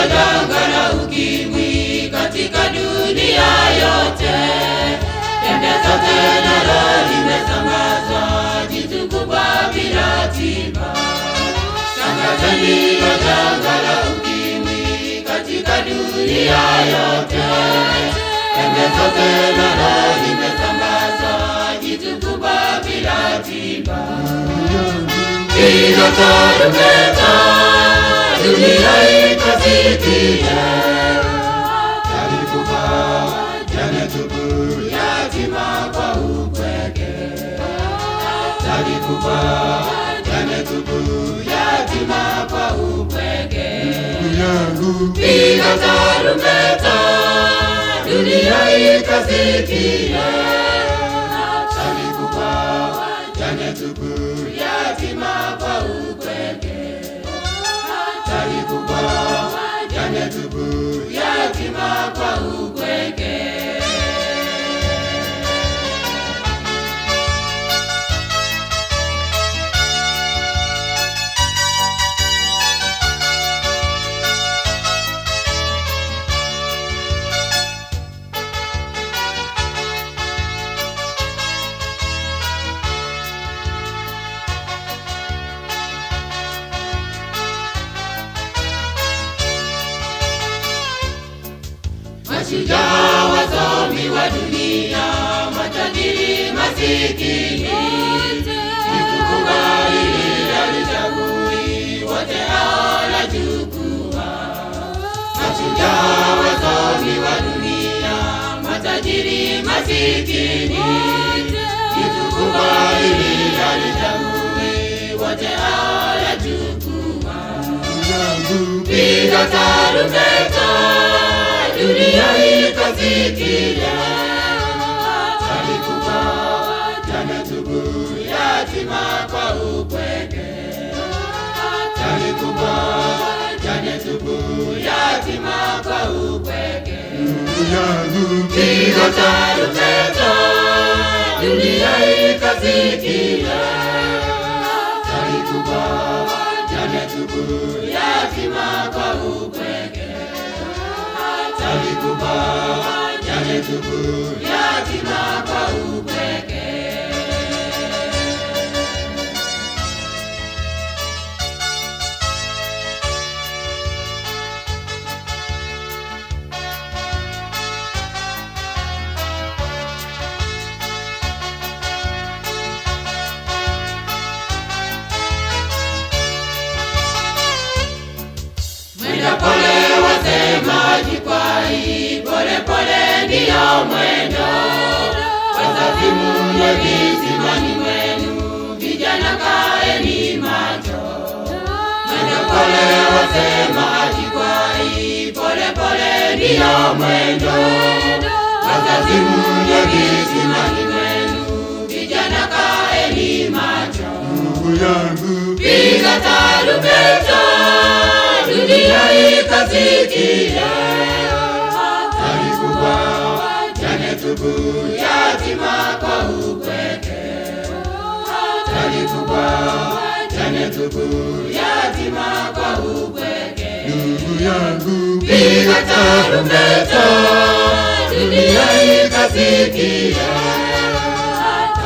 janga la ukimwi katika dunia yote. Pembe zote nalo limesambazwa jitu kubwa bila tiba. Tangazeni hilo janga la ukimwi katika dunia yote. Pembe zote nalo limesambazwa jitu kubwa bila tiba. Piga tarumbeta, dunia ikasikia. Alikufa jana tubu, Yatima kwa upweke. alikufa jana tubu, Yatima kwa upweke. ndugu yangu. Piga tarumbeta, dunia ikasikia. Alikufa jana tubu, Yatima kwa upweke. alikufa jana tubu. Yatima kwa upweke. Mashujaa wasomi wa dunia, matajiri masikini, jitukubali alichagui wote hao la chukua. Mashujaa wasomi wa dunia, matajiri masikini, jitukubali alichagui wote hao la chukua. Piga tarumbeta, dunia ikasikia. Alikufa jana tubu, Yatima kwa upweke. alikufa jana tubu. Yatima kwa upweke. Ndugu yangu. Piga tarumbeta, dunia ikasikia. Alikufa jana tubu, Yatima kwa upweke. alikufa jana tubu. Yatima kwa upweke. Mwenda pole wasema jikwai, pole pole ndiyo mwendo. Wazazi mle visimani mwenu, vijana kaeni macho. Mwenda pole wasema jikwai, pole pole ndiyo mwendo. Wazazi mle visimani mwenu, vijana kaeni macho. Ndugu yangu. Piga tarumbeta, dunia ikasikia. Alikufa jana tubu, Yatima kwa upweke. alikufa jana tubu. Yatima kwa upweke. Ndugu yangu. Piga tarumbeta, dunia ikasikia.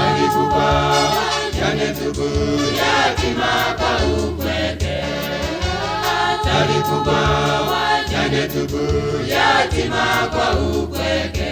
Alikufa jana tubu, Yatima kwa upweke. alikufa jana tubu. Yatima kwa upweke.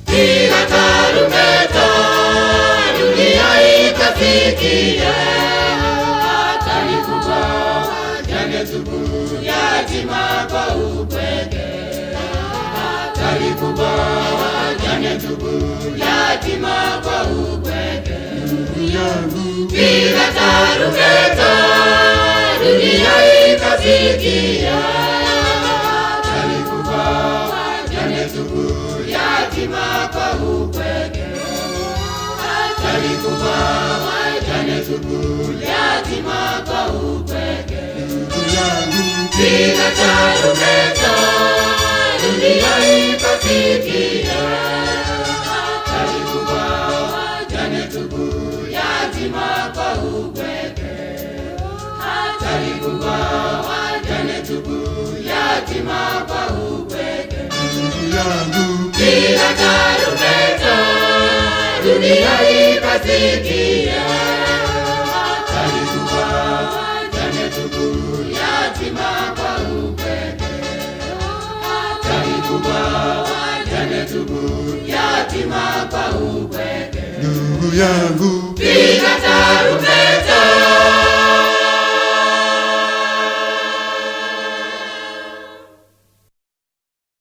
Piga tarumbeta, dunia ikasikia. Alikufa Jana tubu, yatima kwa upweke. alikufa jana tubu. Yatima kwa upweke. Ndugu yangu. Piga tarumbeta, dunia ikasikia. Alikufa kubwa, wajane tubu, yatima kwa upweke. ndugu yangu, Piga tarumbeta, dunia ikasikia. Hatari kubwa, wajane tubu, yatima kwa upweke. Hatari kubwa, wajane tubu, yatima kwa upweke. ndugu yangu, Piga tarumbeta, dunia ikasikia. Hatari kubwa, wajane tubu, yatima kwa upweke. Hatari kubwa, wajane tubu, yatima kwa upweke. ndugu yangu, Piga tarumbeta.